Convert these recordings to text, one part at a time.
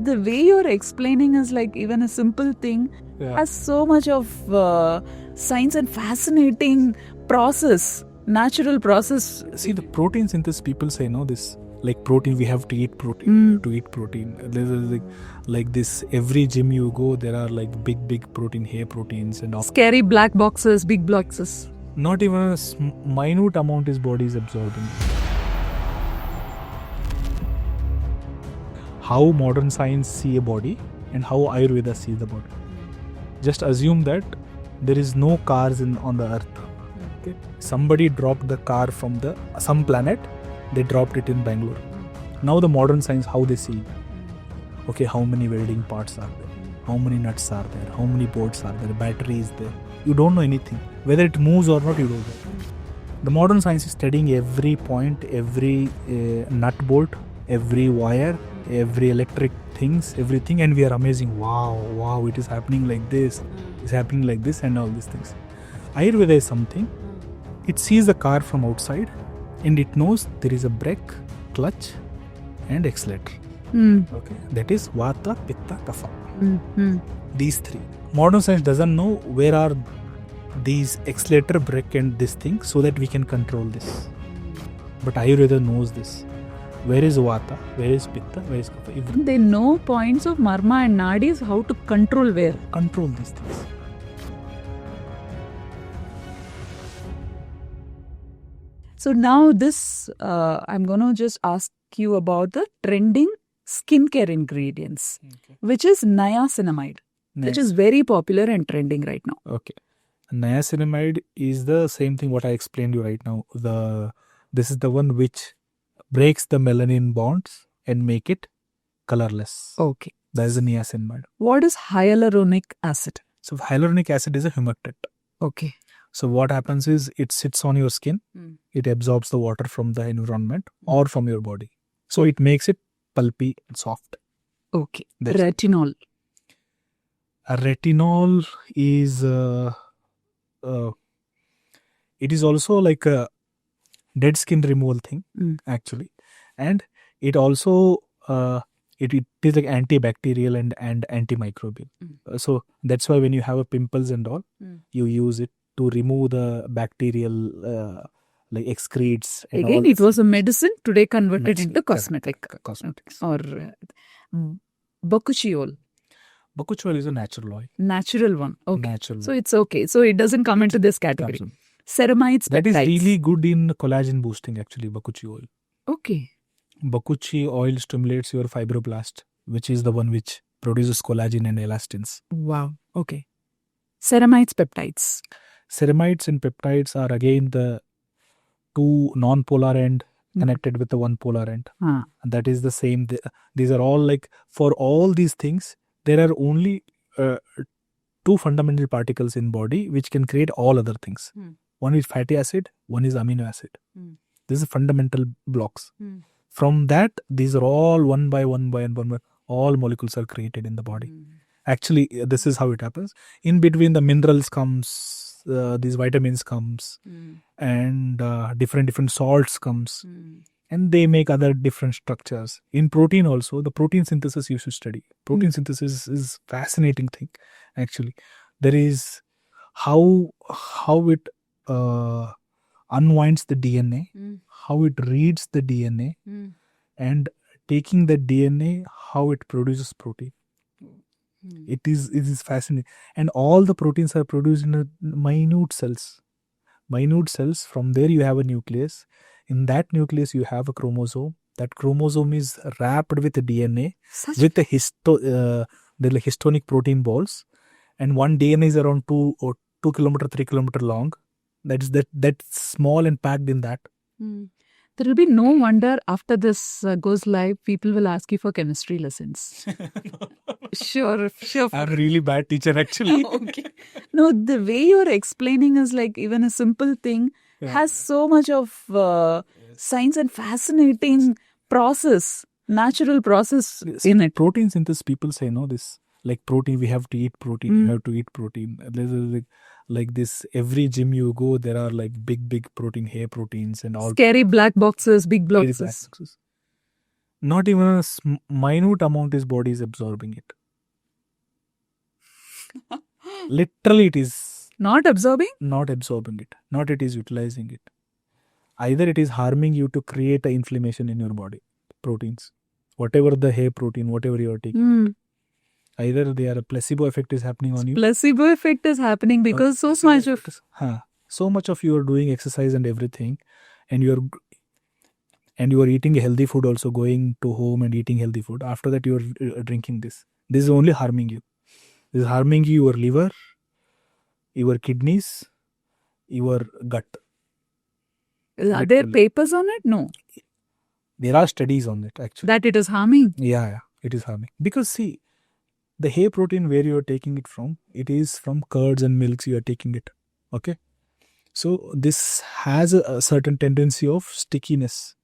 the way you're explaining is like even a simple thing has so much of science and fascinating process, natural process. See, the protein synthesis, people say, no, this, like protein, we have to eat protein, to eat protein. There's like this, every gym you go, there are like big protein, hair proteins and all. Scary black boxes, big boxes. Not even a minute amount his body is absorbing. How modern science see a body and how Ayurveda sees the body. Just assume that there is no cars on the earth. Okay? Somebody dropped the car from some planet, they dropped it in Bangalore. Now the modern science, how they see it. Okay, how many welding parts are there? How many nuts are there? How many bolts are there? Battery is there? You don't know anything. Whether it moves or not, you don't know. The modern science is studying every point, every nut bolt, every wire, every electric things, everything, and we are amazing. Wow, it is happening like this, it's happening like this, and all these things. Ayurveda is something, it sees the car from outside and it knows there is a brake, clutch and accelerator. Okay, that is Vata, Pitta, Kapha. These three. Modern science doesn't know where are these accelerator, brake and this thing, so that we can control this. But Ayurveda knows this. Where is Vata? Where is Pitta? Where is Kapha? They know points of Marma and Nadis, how to control where. Control these things. So now this, I'm going to just ask you about the trending skincare ingredients, which is niacinamide, which is very popular and trending right now. Okay. Niacinamide is the same thing what I explained you right now. This is the one which breaks the melanin bonds and make it colorless. Okay. That is the niacinamide. What is hyaluronic acid? So hyaluronic acid is a humectant. Okay. So what happens is it sits on your skin. It absorbs the water from the environment or from your body. So it makes it pulpy and soft. Okay. Retinol. Retinol is it is also like a dead skin removal thing actually, and it also it is like antibacterial and antimicrobial. So that's why when you have a pimples and all, you use it to remove the bacterial like excretes. And again, all. It was a medicine today converted into cosmetics. Or bakuchiol. Bakuchiol is a natural oil. Natural one. Okay. Natural. So it's okay. So it doesn't come into this category. Ceramides, that is peptides. really good in collagen boosting actually, bakuchi oil. Okay. Bakuchi oil stimulates your fibroblast, which is the one which produces collagen and elastins. Wow. Okay. Ceramides, peptides. Ceramides and peptides are again the two non-polar end connected with the one polar end. And that is the same. These are all like, for all these things, there are only two fundamental particles in body which can create all other things. One is fatty acid, one is amino acid. These are fundamental blocks. From that, these are all one by one, all molecules are created in the body. Actually, this is how it happens. In between, the minerals comes, these vitamins comes, and different salts comes, and they make other different structures. In protein also, the protein synthesis you should study. Protein synthesis is fascinating thing. Actually, there is how it unwinds the DNA, how it reads the DNA, and taking the DNA, how it produces protein. It is fascinating. And all the proteins are produced in minute cells. From there you have a nucleus. In that nucleus you have a chromosome. That chromosome is wrapped with the DNA, with the histonic protein balls. And one DNA is around 2 kilometer, 3 kilometer long. That's small and packed in that. There will be no wonder after this goes live, people will ask you for chemistry lessons. Sure. I'm a really bad teacher actually. Okay. No, the way you're explaining is like even a simple thing has so much of science and fascinating process, natural process in it. Protein synthesis, people say, no, this, like protein, we have to eat protein, you have to eat protein. There's like this, every gym you go, there are like big protein, hair proteins and all. Scary black boxes, big boxes. Not even a minute amount his body is absorbing it. Literally, it is Not absorbing? not absorbing it. Not it is utilizing it. Either it is harming you to create a inflammation in your body. Proteins. Whatever the hair protein, whatever you are taking. Either they are a placebo effect is happening on you. Placebo effect is happening because so much of you are doing exercise and everything, and you are eating healthy food also, going to home and eating healthy food. After that you are drinking this. This is only harming you. This is harming you, your liver, your kidneys, your gut. Are there papers on it? No. There are studies on it actually. That it is harming? Yeah, it is harming. Because see, the whey protein where you are taking it from, it is from curds and milks you are taking it. Okay? So this has a certain tendency of stickiness.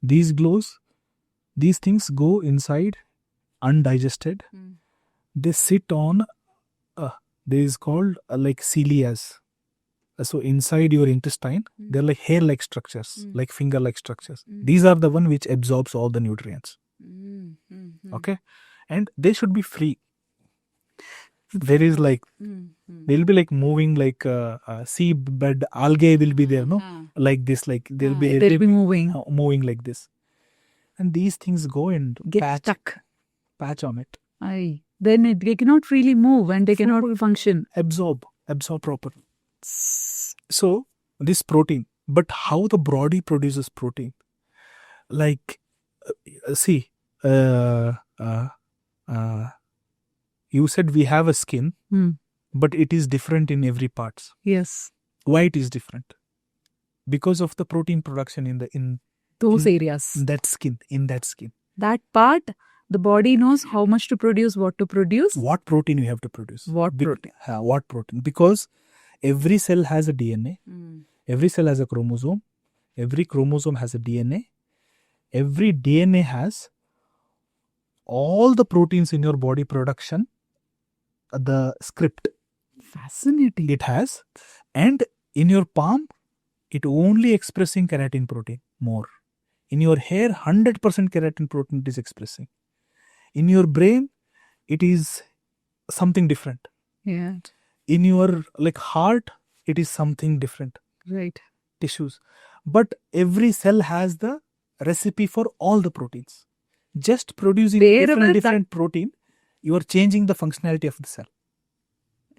These things go inside undigested. They sit on, this is called like cilias. So inside your intestine, they're like hair-like structures, like finger-like structures. These are the one which absorbs all the nutrients. Okay? And they should be free. There is like, they'll be like moving like seabed algae will be there, no? Like this, like they'll be moving like this. And these things go and get stuck. Patch on it. Then they cannot freely move and they cannot function. Absorb properly. So this protein, but how the body produces protein? Like, see, you said we have a skin, but it is different in every part. Yes. Why it is different? Because of the protein production in those areas. In that skin. That part, the body knows how much to produce, what to produce. What protein you have to produce. What protein? What protein? Because every cell has a DNA. Every cell has a chromosome. Every chromosome has a DNA. Every DNA has all the proteins in your body production, the script. Fascinating. It has. And in your palm, it only expressing keratin protein more. In your hair, 100% keratin protein it is expressing. In your brain, it is something different. Yeah. In your like heart, it is something different. Right. Tissues. But every cell has the recipe for all the proteins. Just producing different protein, you are changing the functionality of the cell.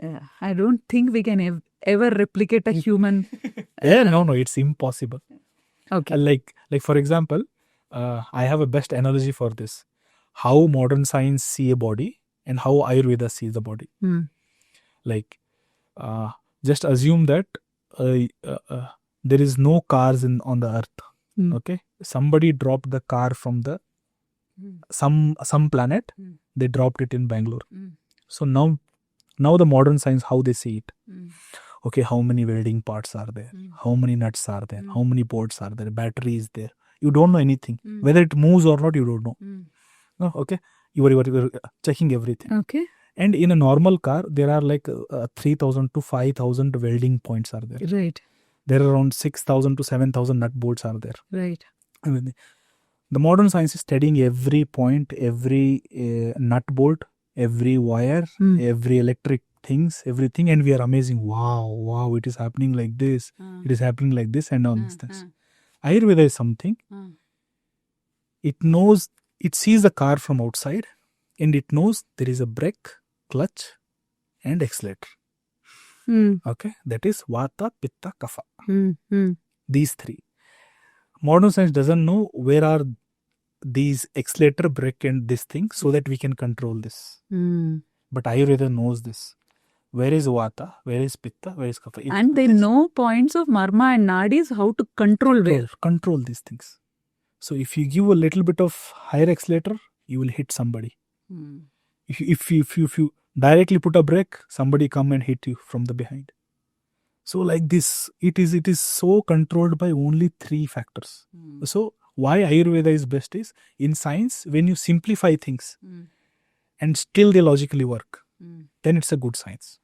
Yeah, I don't think we can ever replicate a human. No, it's impossible. Okay. Like for example, I have a best analogy for this. How modern science see a body and how Ayurveda sees the body. Like, just assume that there is no cars on the earth. Okay, somebody dropped the car from the some planet. They dropped it in Bangalore. So now the modern science, how they see it. Okay, how many welding parts are there? How many nuts are there? How many bolts are there? Battery is there. You don't know anything. Whether it moves or not, you don't know. No, okay, you are checking everything. Okay. And in a normal car, there are like 3,000 to 5,000 welding points are there. Right. There are around 6,000 to 7,000 nut bolts are there. Right. I mean, the modern science is studying every point, every nut bolt, every wire, every electric things, everything, and we are amazing. Wow, it is happening like this. It is happening like this and all these things. Ayurveda is something. It knows, it sees the car from outside and it knows there is a brake, clutch and accelerator. Okay, that is Vata, Pitta, Kapha. These three. Modern science doesn't know where are these accelerator, brake and this thing so that we can control this. But Ayurveda knows this. Where is Vata, where is Pitta, where is Kapha. And they know points of Marma and Nadis, how to control these things. So if you give a little bit of higher accelerator, you will hit somebody. If you directly put a brake, somebody come and hit you from the behind. So like this, it is so controlled by only 3 factors. So why Ayurveda is best is, in science, when you simplify things and still they logically work, then it's a good science.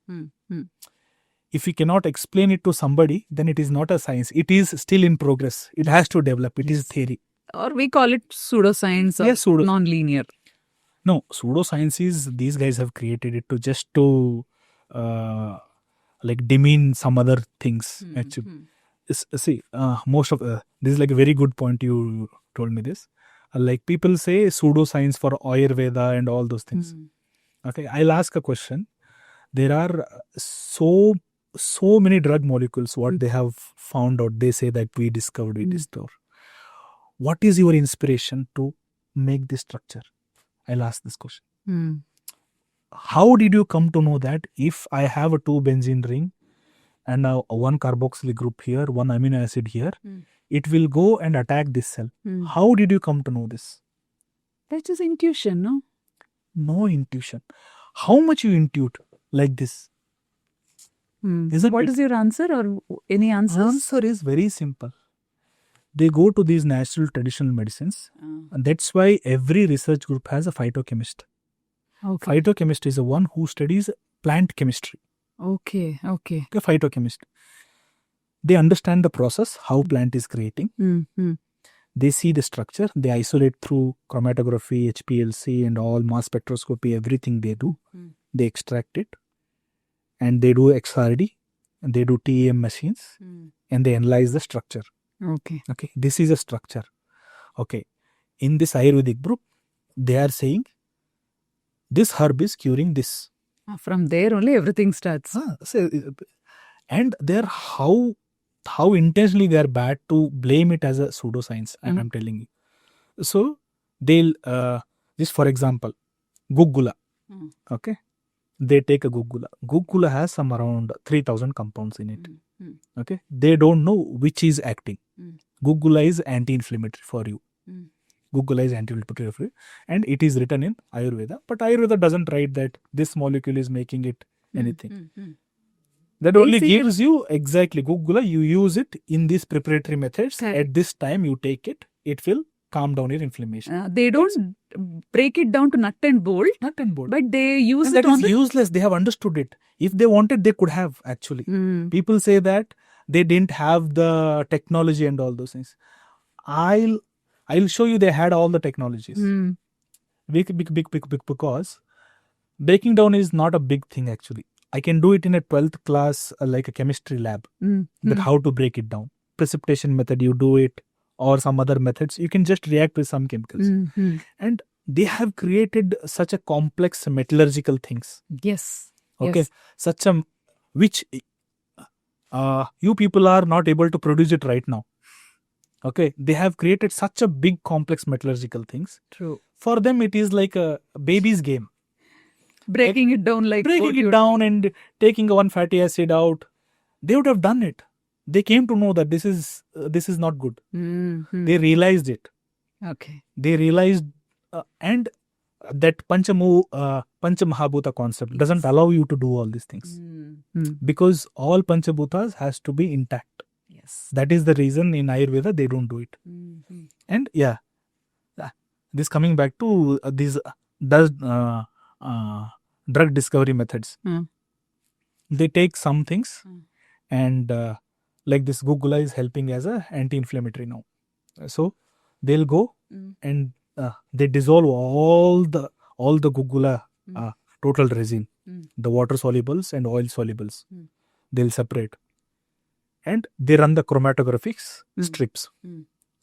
If you cannot explain it to somebody, then it is not a science. It is still in progress. It has to develop. It is theory. Or we call it pseudoscience or non-linear. No, pseudoscience is these guys have created it to just to like demean some other things. Actually, see, most of this is like a very good point you told me this. Like people say pseudoscience for Ayurveda and all those things. Okay, I'll ask a question. There are so many drug molecules. What they have found out, they say that we discovered. What is your inspiration to make this structure? I'll ask this question. How did you come to know that if I have a 2 benzene ring and one carboxyl group here, one amino acid here, it will go and attack this cell? How did you come to know this? That's just intuition, no? No intuition. How much you intuit like this? What is your answer or any answer? Answer is very simple. They go to these natural traditional medicines, and that's why every research group has a phytochemist. Okay. Phytochemist is the one who studies plant chemistry. Okay. A phytochemist. They understand the process, how plant is creating. They see the structure. They isolate through chromatography, HPLC and all, mass spectroscopy, everything they do. They extract it. And they do XRD. And they do TEM machines. And they analyze the structure. Okay. This is a structure. Okay. In this Ayurvedic group, they are saying this herb is curing this. From there only everything starts. And they're how intentionally they are bad to blame it as a pseudoscience. I'm telling you. So they'll just for example, guggula. Okay. They take a guggula. Guggula has some around 3,000 compounds in it. Okay. They don't know which is acting. Guggula is anti-inflammatory for you. Guggula is anti-inflammatory for you. And it is written in Ayurveda. But Ayurveda doesn't write that this molecule is making it anything. That only gives you exactly guggula. You use it in these preparatory methods. At this time you take it. It will calm down your inflammation. They don't break it down to nut and bolt. But they use and it that is useless. They have understood it. If they wanted, they could have actually. People say that they didn't have the technology and all those things. I'll show you they had all the technologies. Because breaking down is not a big thing actually. I can do it in a 12th class like a chemistry lab. That how to break it down. Precipitation method, you do it. Or some other methods, you can just react with some chemicals. And they have created such a complex metallurgical things. Yes. Okay. Yes. Such a, which you people are not able to produce it right now. Okay. They have created such a big complex metallurgical things. True. For them, it is like a baby's game. Breaking it down like breaking it down and taking one fatty acid out. They would have done it. They came to know that this is not good. They realized it. Okay. They realized and that Panchamahabhuta concept doesn't allow you to do all these things. Because all Panchabhutas has to be intact. Yes. That is the reason in Ayurveda they don't do it. And this coming back to these drug discovery methods. They take some things and like this guggula is helping as a anti-inflammatory now. So they'll go and they dissolve all the guggula total resin, the water solubles and oil solubles. They'll separate and they run the chromatographic strips.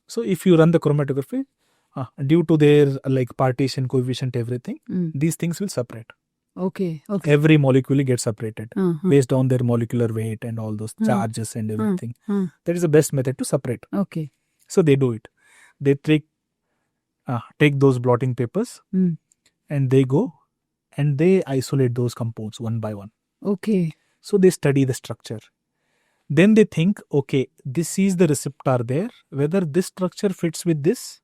So if you run the chromatography, due to their like partition coefficient, everything, these things will separate. Okay. Every molecule gets separated based on their molecular weight and all those charges and everything. That is the best method to separate. Okay. So they do it. They take those blotting papers and they go and they isolate those compounds one by one. Okay. So they study the structure. Then they think, okay, this is the receptor there, whether this structure fits with this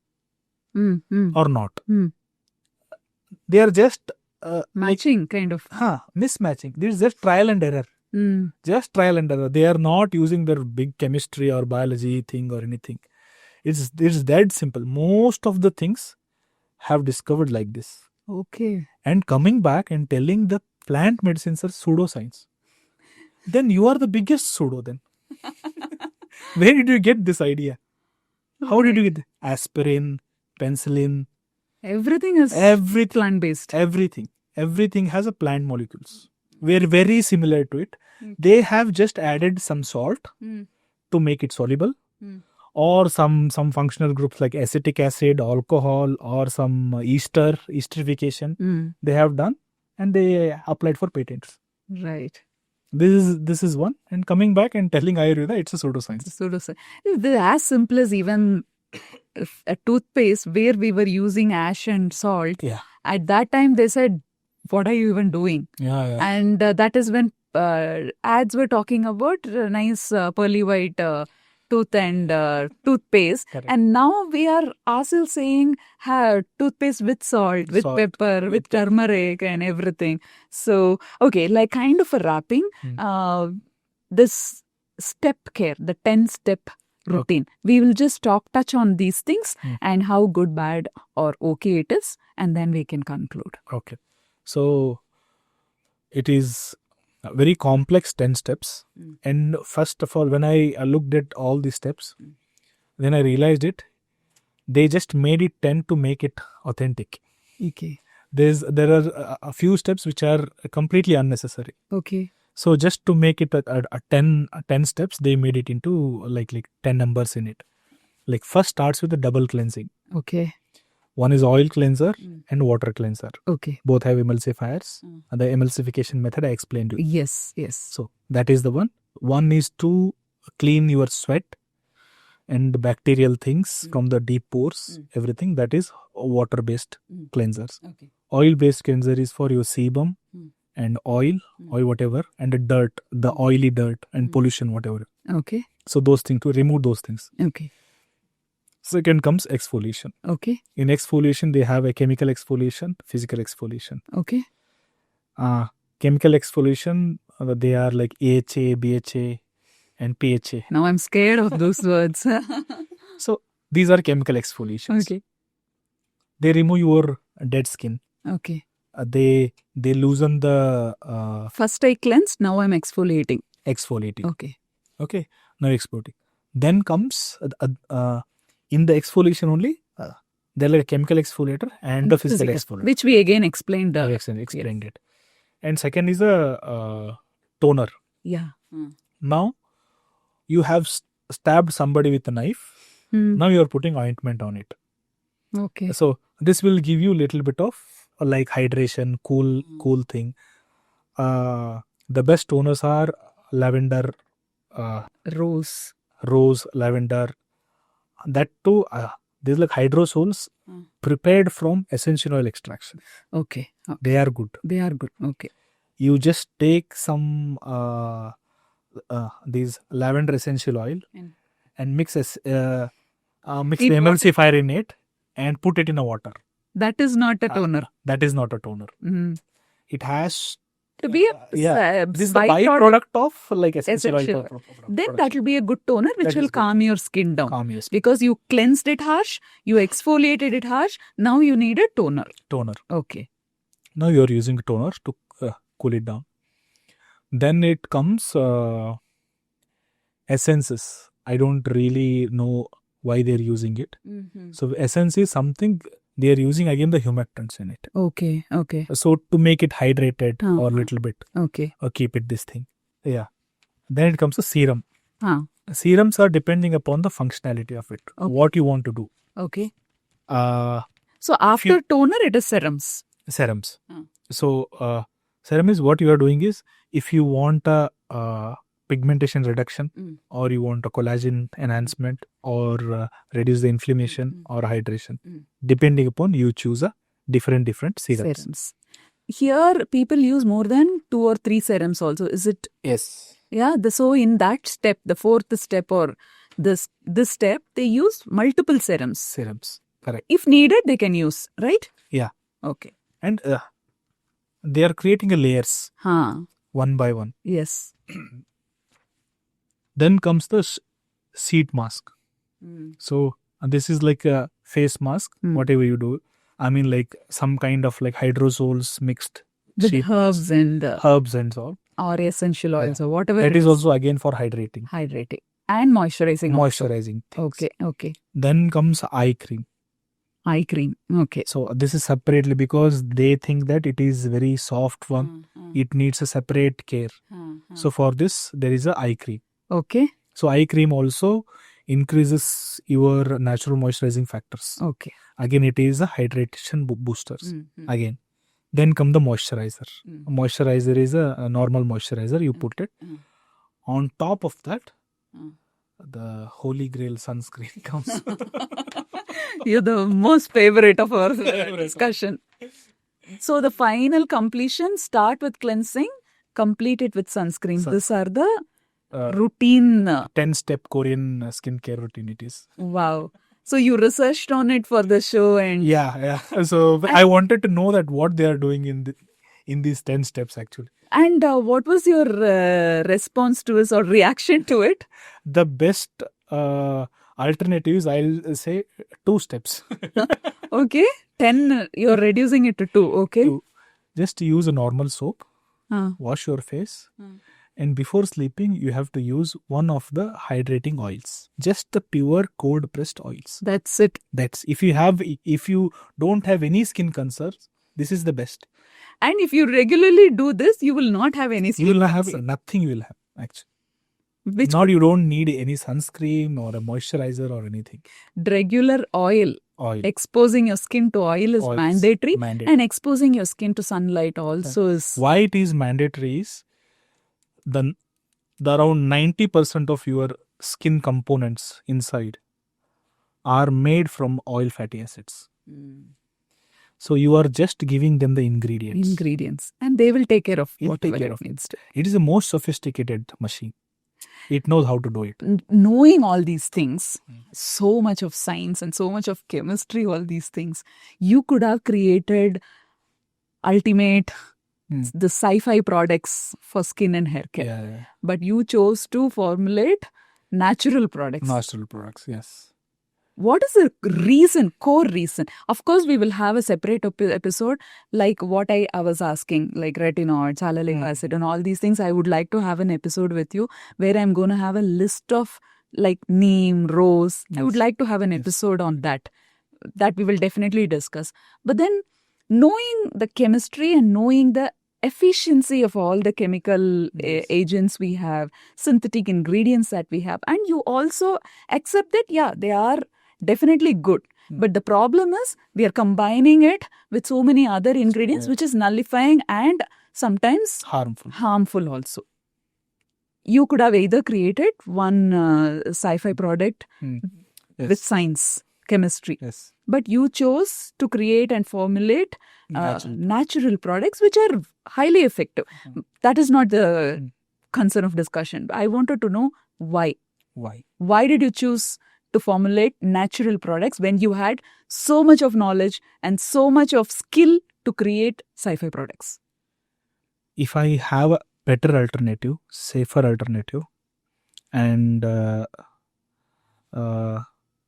or not. They are just matching kind of. Mismatching. This is just trial and error. Just trial and error. They are not using their big chemistry or biology thing or anything. It's that simple. Most of the things have discovered like this. Okay. And coming back and telling the plant medicines are pseudoscience. Then you are the biggest pseudo then. Where did you get this idea? How did you get aspirin, penicillin? Everything is plant-based. Everything has a plant molecules. We're very similar to it. They have just added some salt to make it soluble, or some functional groups like acetic acid, alcohol, or some esterification they have done, and they applied for patents. Right. This is one. And coming back and telling Ayurveda, it's a pseudoscience. They're as simple as even a toothpaste where we were using ash and salt. Yeah. At that time, they said, "What are you even doing?" Yeah. And that is when ads were talking about nice pearly white tooth and toothpaste. Correct. And now we are ourselves saying toothpaste with salt, with pepper, with turmeric and everything. So, okay, like kind of a wrapping, this step care, the 10-step routine. We will just touch on these things and how good, bad or okay it is, and then we can conclude. Okay. So, it is very complex 10 steps. And first of all, when I looked at all these steps, then I realized they just made it 10 to make it authentic. Okay. There are a few steps which are completely unnecessary. Okay. So just to make it a 10 steps, they made it into like 10 numbers in it. Like first starts with the double cleansing. Okay. One is oil cleanser and water cleanser. Okay. Both have emulsifiers. And the emulsification method I explained to you. Yes. So that is the one. One is to clean your sweat and bacterial things from the deep pores, everything. That is water-based cleansers. Okay. Oil-based cleanser is for your sebum and oil whatever, and the dirt, the oily dirt and pollution, whatever. Okay. So those things, to remove those things. Okay. Second comes exfoliation. Okay. In exfoliation, they have a chemical exfoliation, physical exfoliation. Okay. Chemical exfoliation, they are like AHA, BHA and PHA. Now I'm scared of those words. So these are chemical exfoliations. Okay. They remove your dead skin. Okay. They loosen the... First I cleansed, now I'm exfoliating. Exfoliating. Okay. Now exfoliating. Then comes... in the exfoliation only, there are a chemical exfoliator and a physical exfoliator. Which we again explained. Explained it. And second is a toner. Yeah. Now, you have stabbed somebody with a knife. Now you are putting ointment on it. Okay. So, this will give you a little bit of like hydration, cool thing. The best toners are lavender, rose, lavender. That too, these like hydrosols prepared from essential oil extraction. Okay. They are good. Okay. You just take some these lavender essential oil and mix the emulsifier in it and put it in a water. That is not a toner. That is not a toner. It has to be a this is the byproduct of like essential oil. Then that will be a good toner which will calm your skin down. Because you cleansed it harsh, you exfoliated it harsh, now you need a toner. Okay. Now you are using toner to cool it down. Then it comes essences. I don't really know why they're using it. So essence is something they are using again the humectants in it. Okay. So to make it hydrated or little bit. Okay. Or keep it this thing. Yeah. Then it comes to serum. Serums are depending upon the functionality of it. Okay. What you want to do. Okay. So after toner it is serums. So serum is what you are doing is if you want a pigmentation reduction or you want a collagen enhancement or reduce the inflammation or hydration. Depending upon you choose a different serums. Here people use more than 2 or 3 serums also. Is it? Yes. Yeah. So in that step, the 4th step or this step, they use multiple serums. Correct. If needed, they can use, right? Yeah. Okay. And they are creating a layers. One by one. Yes. Then comes the sheet mask. So this is like a face mask, whatever you do. I mean like some kind of like hydrosols mixed. With herbs and all. Or essential oils or whatever. That is also again for hydrating. And moisturizing. Moisturizing things. Okay. Then comes eye cream. Eye cream. Okay. So this is separately because they think that it is very soft one. It needs a separate care. So for this, there is a eye cream. Okay. So eye cream also increases your natural moisturizing factors. Okay. Again, it is a hydration boosters. Again. Then come the moisturizer. Moisturizer is a normal moisturizer. You put it. On top of that, the holy grail sunscreen comes. You're the most favorite of our discussion. So the final completion, start with cleansing, complete it with sunscreen. These are the routine. 10-step Korean skincare routine it is. Wow. So you researched on it for the show and... Yeah. So I wanted to know that what they are doing in these 10 steps actually. And what was your response to it or reaction to it? The best alternatives, I'll say 2 steps. Okay. 10, you're reducing it to 2. Okay. Just use a normal soap, wash your face, and before sleeping, you have to use one of the hydrating oils. Just the pure cold pressed oils. That's it. If you don't have any skin concerns, this is the best. And if you regularly do this, you will not have any skin. You will not have nothing. You will have actually. You don't need any sunscreen or a moisturizer or anything. Regular oil. Exposing your skin to oil is mandatory. And exposing your skin to sunlight also is... Why it is mandatory is the around 90% of your skin components inside are made from oil fatty acids. So you are just giving them the ingredients. And they will take care of whatever it needs to. It is the most sophisticated machine. It knows how to do it. Knowing all these things, so much of science and so much of chemistry, all these things, you could have created ultimate, the sci-fi products for skin and hair care. Yeah. But you chose to formulate natural products. Natural products, yes. What is the core reason? Of course, we will have a separate episode like what I was asking, like retinol, hyaluronic acid and all these things. I would like to have an episode with you where I'm going to have a list of like neem, rose. Yes. I would like to have an episode on that we will definitely discuss. But then knowing the chemistry and knowing the efficiency of all the chemical agents we have, synthetic ingredients that we have, and you also accept that, they are definitely good. But the problem is we are combining it with so many other ingredients, which is nullifying and sometimes harmful also. You could have either created one sci-fi product with science, chemistry. Yes. But you chose to create and formulate natural products which are highly effective. That is not the concern of discussion. I wanted to know why. Why did you choose to formulate natural products when you had so much of knowledge and so much of skill to create sci-fi products? If I have a better alternative, safer alternative, and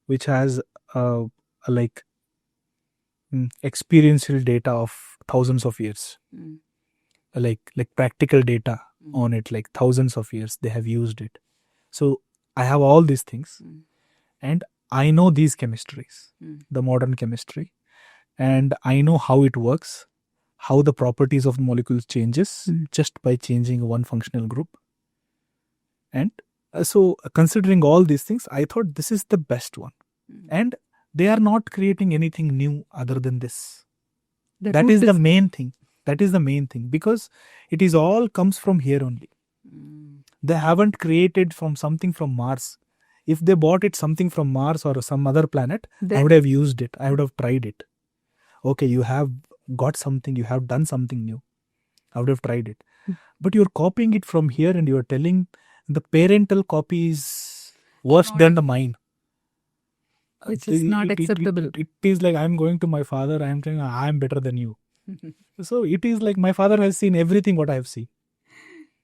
which has experiential data of thousands of years, like practical data on it, like thousands of years they have used it. So I have all these things, and I know these chemistries, the modern chemistry, and I know how it works, how the properties of the molecules changes just by changing one functional group. And so considering all these things, I thought this is the best one. And they are not creating anything new other than this. That is the main thing. That is the main thing, because it is all comes from here only. They haven't created from something from Mars. If they bought it something from Mars or some other planet, I would have used it. I would have tried it. Okay, you have got something, you have done something new. I would have tried it. But you're copying it from here and you're telling the parental copy is worse than the mine. Which is not acceptable. It is like I'm going to my father, I am saying I am better than you. So it is like my father has seen everything what I have seen.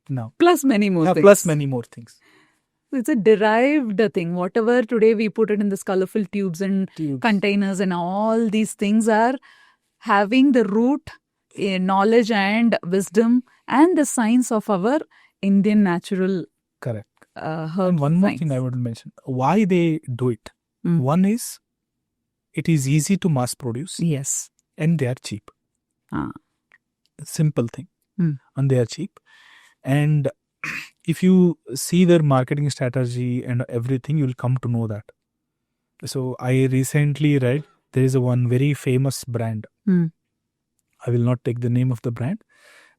Now. Plus many more things. Plus many more things. It's a derived thing. Whatever today we put it in this colorful tubes and containers and all these things are having the root knowledge and wisdom and the science of our Indian natural herbs. And one more science. thing I would mention. Why they do it. Mm. One is, it is easy to mass produce. Yes. And they are cheap. Simple thing. Mm. And they are cheap. And if you see their marketing strategy and everything, you'll come to know that. So I recently read there is one very famous brand. Mm. I will not take the name of the brand,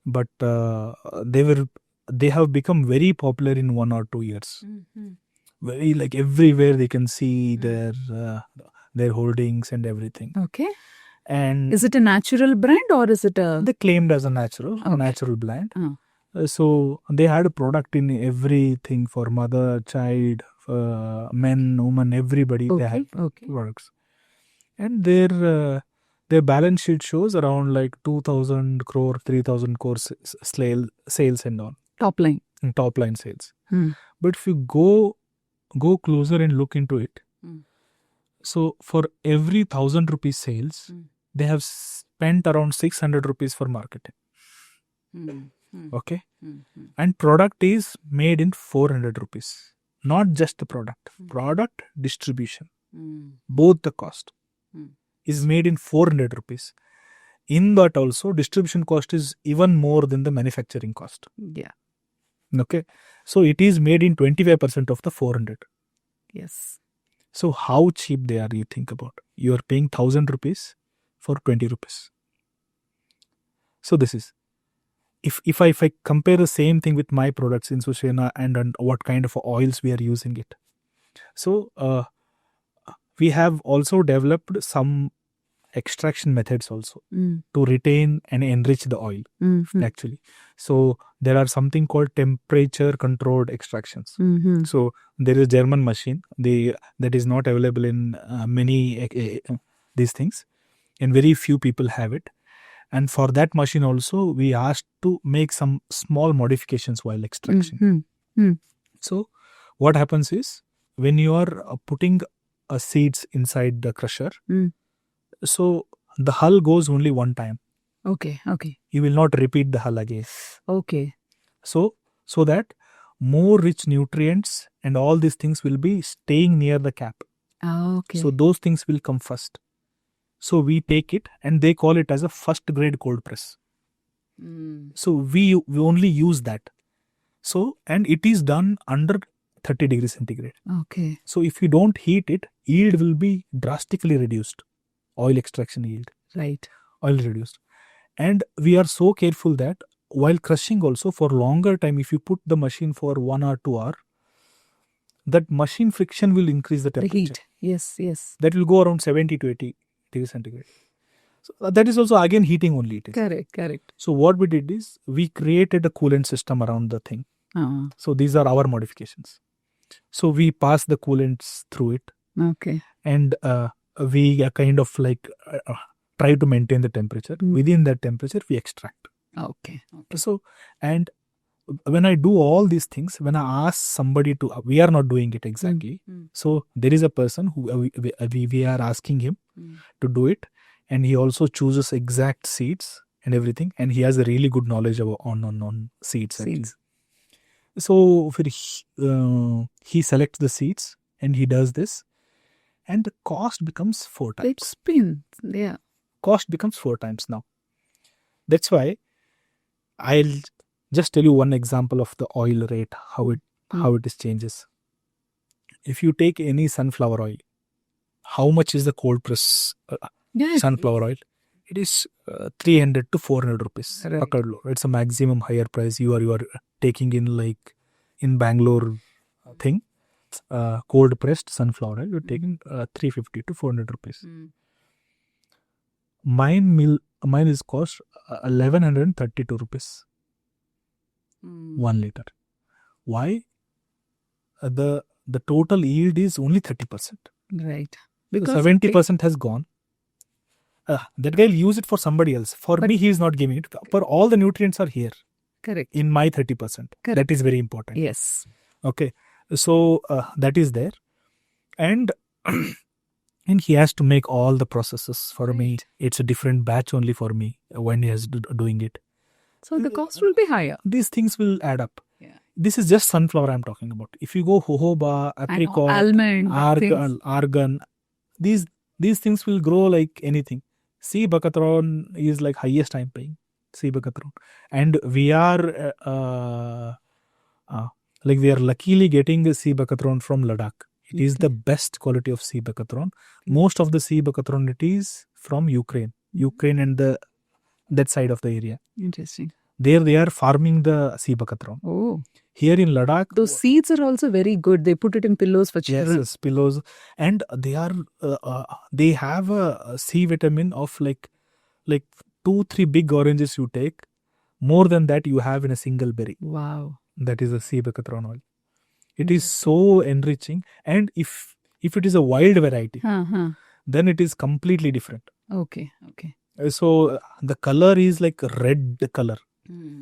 but they have become very popular in 1 or 2 years. Mm-hmm. Very, like, everywhere they can see their holdings and everything. Okay. And is it a natural brand or is it a? They claimed as a natural brand. So they had a product in everything for mother, child, men, women, everybody. They had products. And their balance sheet shows around like 2,000 crore, 3,000 crore sales and all. Top line sales. But if you go closer and look into it, so for every 1,000 rupees sales, they have spent around 600 rupees for marketing. Okay. And product is made in 400 rupees. Not just the product distribution, both the cost is made in 400 rupees. In that also, distribution cost is even more than the manufacturing cost. Yeah. Okay. So it is made in 25% of the 400. Yes. So how cheap they are, you think about. You are paying 1,000 rupees for 20 rupees. So this is, if I compare the same thing with my products in Sushena and what kind of oils we are using it. So we have also developed some extraction methods also to retain and enrich the oil actually. So there are something called temperature controlled extractions. So there is a German machine that is not available in many these things, and very few people have it. And for that machine also, we asked to make some small modifications while extraction. So what happens is, when you are putting seeds inside the crusher, so the hull goes only one time. Okay. You will not repeat the hull again. Okay. So that more rich nutrients and all these things will be staying near the cap. Okay. So those things will come first. So we take it, and they call it as a first grade cold press. So we only use that. So, and it is done under 30 degrees centigrade. Okay. So if you don't heat it, yield will be drastically reduced. Oil extraction yield. Right. Oil reduced. And we are so careful that while crushing also, for longer time, if you put the machine for 1 or 2 hours, that machine friction will increase the temperature. The heat. Yes. That will go around 70 to 80 degrees centigrade. So that is also again heating only. It is. Correct. So what we did is, we created a coolant system around the thing. So these are our modifications. So we pass the coolants through it. Okay. And we kind of like try to maintain the temperature. Within that temperature, we extract. Okay. So, and when I do all these things, when I ask somebody to, we are not doing it exactly. So there is a person who we are asking him to do it, and he also chooses exact seeds and everything, and he has a really good knowledge on seeds. Actually. So he selects the seeds and he does this, and the cost becomes 4 times. It spins. Yeah. Cost becomes 4 times now. That's why I'll just tell you one example of the oil rate, how it is changes. If you take any sunflower oil, how much is the cold press sunflower oil? It is 300 to 400 rupees. Right. It's a maximum higher price you are taking in, like in Bangalore thing. Cold pressed sunflower oil, you're taking 350 to 400 rupees. Mine is cost 1132 rupees. 1 liter. Why? The total yield is only 30%. Right. Because 70% has gone. That guy will use it for somebody else. For me, he is not giving it. For all the nutrients are here. Correct. In my 30%. Correct. That is very important. Yes. Okay. So that is there. And he has to make all the processes for me. It's a different batch only for me when he is doing it. So the cost will be higher. These things will add up. Yeah. this is just sunflower I'm talking about. If you go jojoba, apricot, almond, argan, these things will grow like anything. Sea buckthorn is like highest I'm paying. Sea buckthorn, and we are we are luckily getting the sea buckthorn from Ladakh. It is the best quality of sea buckthorn. Most of the sea buckthorn it is from Ukraine and that side of the area. Interesting. There they are farming the sea buckthorn. Oh. Here in Ladakh, those seeds are also very good. They put it in pillows for children. Yes, pillows, and they are they have a C vitamin of like 2-3 big oranges you take. More than that you have in a single berry. Wow. That is a sea buckthorn oil. It is so enriching, and if it is a wild variety, then it is completely different. Okay. So the color is like red color.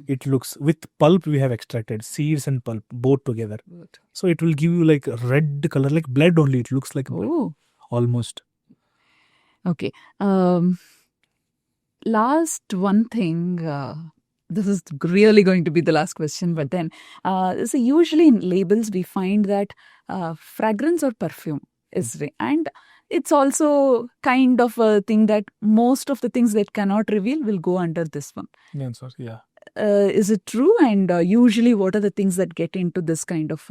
It looks, with pulp we have extracted seeds and pulp both together. So it will give you like red color, like blood only. It looks like blood, almost. Okay. Last one thing. This is really going to be the last question, but then so usually in labels we find that fragrance or perfume is and it's also kind of a thing that most of the things that cannot reveal will go under this one. Yeah. Is it true? And usually what are the things that get into this kind of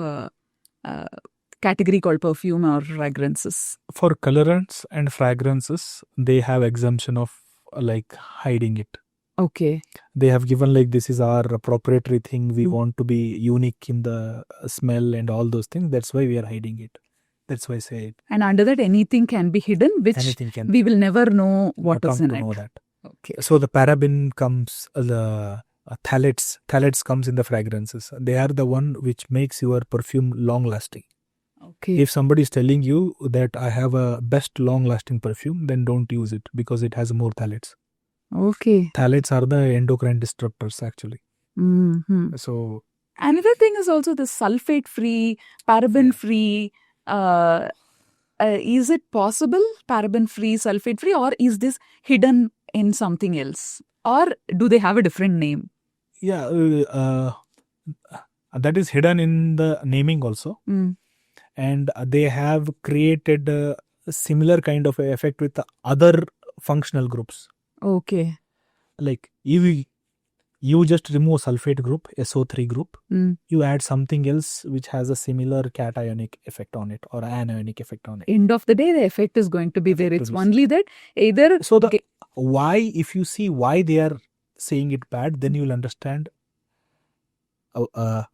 category called perfume or fragrances? For colorants and fragrances, they have exemption of like hiding it. Okay. They have given like this is our proprietary thing. We want to be unique in the smell and all those things. That's why we are hiding it. That's why I say it. And under that, anything can be hidden, which we will never know what is in it. Know that. Okay. So the paraben comes, the phthalates comes in the fragrances. They are the one which makes your perfume long lasting. Okay. If somebody is telling you that I have a best long lasting perfume, then don't use it because it has more phthalates. Okay. Phthalates are the endocrine disruptors actually. Mm-hmm. So another thing is also the sulfate free, paraben free. Is it possible paraben free, sulfate free, or is this hidden in something else, or do they have a different name? Yeah, that is hidden in the naming also. And they have created a similar kind of effect with the other functional groups. Okay. Like you just remove sulfate group, SO3 group, you add something else which has a similar cationic effect on it or anionic effect on it. End of the day, the effect is going to be there. It's only that either... So why, if you see why they are saying it bad, then you will understand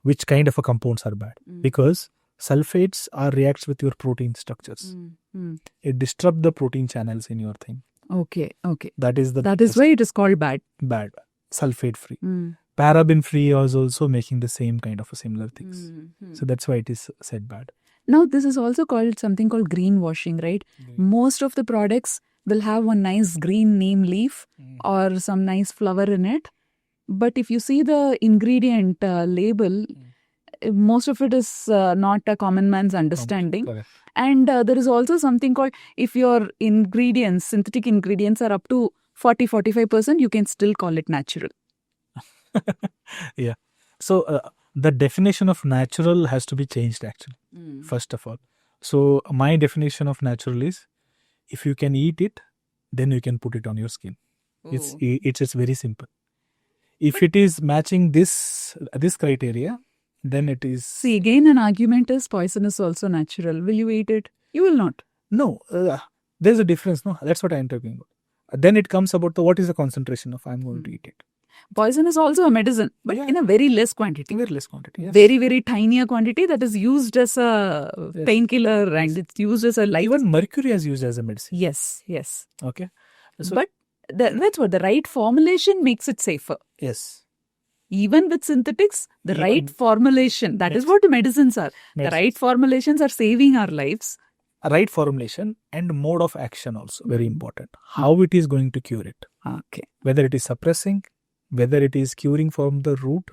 which kind of a compounds are bad. Because sulfates reacts with your protein structures. It disrupts the protein channels in your thing. Okay. That is why it is called bad. Bad. Sulfate free. Paraben free is also making the same kind of similar things. So that's why it is said bad. Now this is also called something called greenwashing, right? Most of the products will have one nice green neem leaf or some nice flower in it. But if you see the ingredient label, most of it is not a common man's understanding. And there is also something called, if your ingredients, synthetic ingredients are up to 40-45%, you can still call it natural. Yeah. So the definition of natural has to be changed actually, first of all. So my definition of natural is, if you can eat it, then you can put it on your skin. It's just very simple. If it is matching this criteria, then it is... See, again an argument is poison is also natural. Will you eat it? You will not. No, there's a difference. No, that's what I'm talking about. Then it comes about what is the concentration of I'm going to eat it. Poison is also a medicine, but in a very less quantity. Very less quantity, yes. Very, very tinier quantity that is used as a painkiller and it's used as a life. Even mercury is used as a medicine. Yes. Okay. So, but that's what the right formulation makes it safer. Yes. Even with synthetics, the right formulation, that is what the medicines are. The right formulations are saving our lives. Right formulation and mode of action also very important. How it is going to cure it. Okay. Whether it is suppressing, whether it is curing from the root.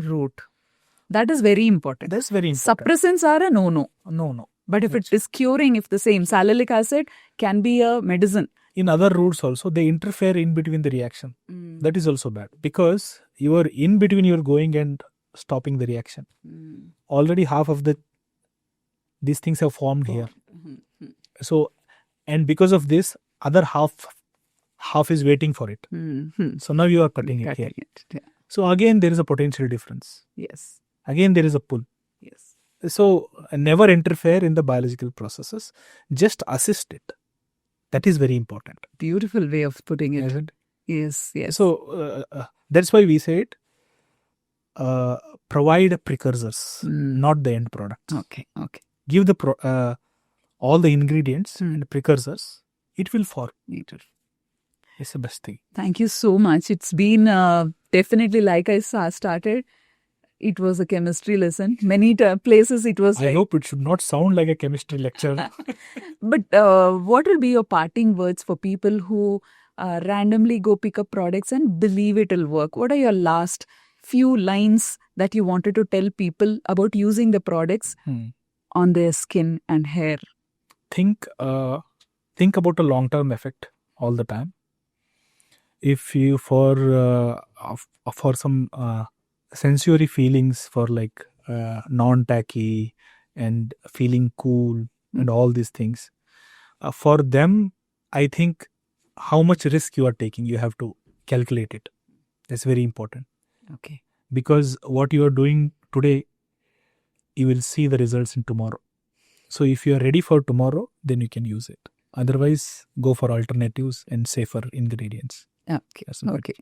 That is very important. That's very important. Suppressants are a no. No. But if it is curing, if the same salicylic acid can be a medicine. In other roots also, they interfere in between the reaction. That is also bad. Because you are in between, you are going and stopping the reaction. Already half of these things have formed here. So, and because of this, other half is waiting for it. So now you are cutting it here. Yeah. So again, there is a potential difference. Yes. Again, there is a pull. Yes. So never interfere in the biological processes. Just assist it. That is very important. Beautiful way of putting it. Isn't it? Yes. Yes. So that's why we say it. Provide precursors, not the end product. Okay. Give the all the ingredients and precursors. It will form. It's the best thing. Thank you so much. It's been definitely, like I started, it was a chemistry lesson. Many places it was. I hope it should not sound like a chemistry lecture. But what will be your parting words for people who randomly go pick up products and believe it'll work? What are your last few lines that you wanted to tell people about using the products on their skin and hair? Think about a long-term effect all the time. If you for some sensory feelings, for like non-tacky and feeling cool and all these things, for them, I think how much risk you are taking, you have to calculate it. That's very important. Okay. Because what you are doing today, you will see the results in tomorrow. So if you are ready for tomorrow, then you can use it. Otherwise, go for alternatives and safer ingredients. Okay. Okay.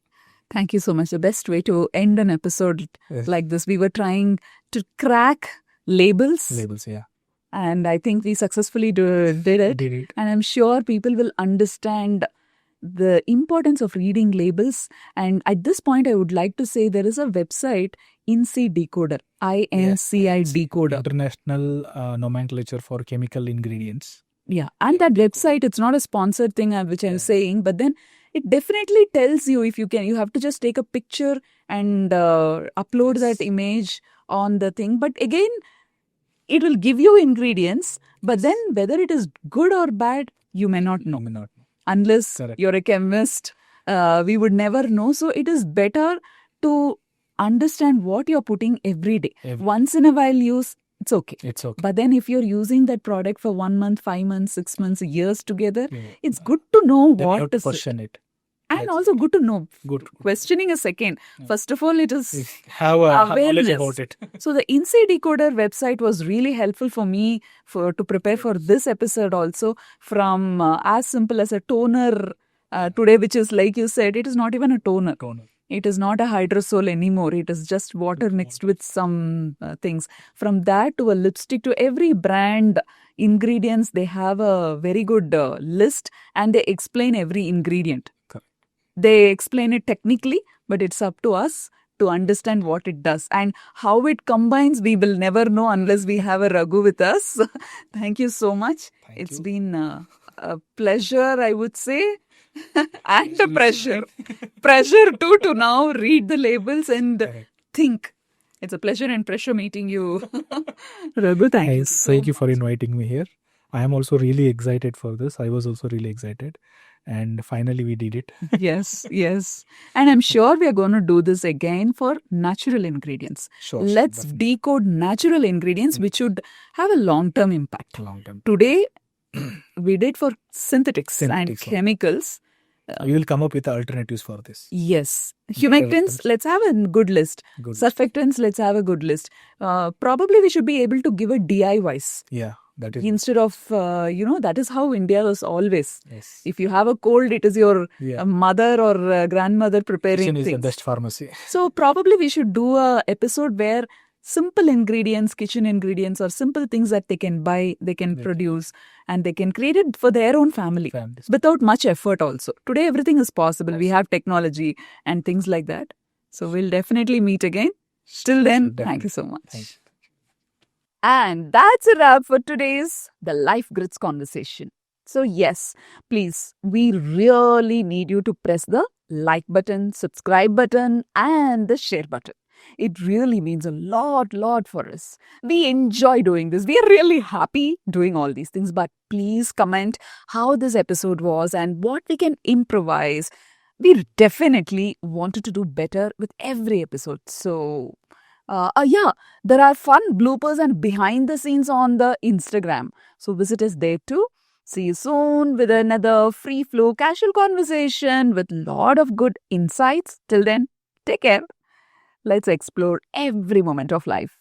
Thank you so much. The best way to end an episode like this, we were trying to crack labels. Labels, yeah. And I think we successfully did it. And I'm sure people will understand the importance of reading labels. And at this point, I would like to say there is a website, INCI Decoder, INCI Decoder. International Nomenclature for Chemical Ingredients. Yeah. And that website, it's not a sponsored thing which I'm saying, but then it definitely tells you if you can. You have to just take a picture and upload that image on the thing. But again, it will give you ingredients, but then whether it is good or bad, you may not know. Unless you're a chemist, we would never know. So it is better to understand what you're putting every day. Once in a while use, it's okay. But then if you're using that product for 1 month, 5 months, 6 months, years together, it's good to know then what you have to is question it. And also good to know. Questioning a second. First of all, it is have knowledge about it. So the INSI Decoder website was really helpful for me to prepare for this episode also, from as simple as a toner today, which is, like you said, it is not even a toner. It is not a hydrosol anymore. It is just water mixed with some things. From that to a lipstick, to every brand ingredients, they have a very good list, and they explain every ingredient. They explain it technically, but it's up to us to understand what it does. And how it combines, we will never know unless we have a Raghu with us. Thank you so much. It's been a pleasure, I would say. And a pressure. Pressure too, to now read the labels and think. It's a pleasure and pressure meeting you. Raghu, thank you for inviting me here. I am also really excited for this. I was also really excited. And finally we did it. Yes. And I'm sure we are going to do this again for natural ingredients. Let's decode natural ingredients which should have a long-term impact. Today, we did for synthetics and chemicals. We will come up with alternatives for this. Yes. Humectants, let's have a good list. Surfactants, let's have a good list. Probably we should be able to give a DIYs. Yeah. That is instead of, that is how India was always. Yes. If you have a cold, it is your mother or grandmother preparing Kitchen things. Is the best pharmacy. So probably we should do a episode where simple ingredients, kitchen ingredients, or simple things that they can buy, they can produce, and they can create it for their own families without much effort also. Today, everything is possible. We have technology and things like that. So we'll definitely meet again. Till then, thank you so much. Thank you. And that's a wrap for today's The Life Grits conversation. So yes, please, we really need you to press the like button, subscribe button, and the share button. It really means a lot for us. We enjoy doing this. We are really happy doing all these things. But please comment how this episode was and what we can improvise. We definitely wanted to do better with every episode. So Yeah, there are fun bloopers and behind the scenes on the Instagram. So visit us there too. See you soon with another free flow casual conversation with lot of good insights. Till then, take care. Let's explore every moment of life.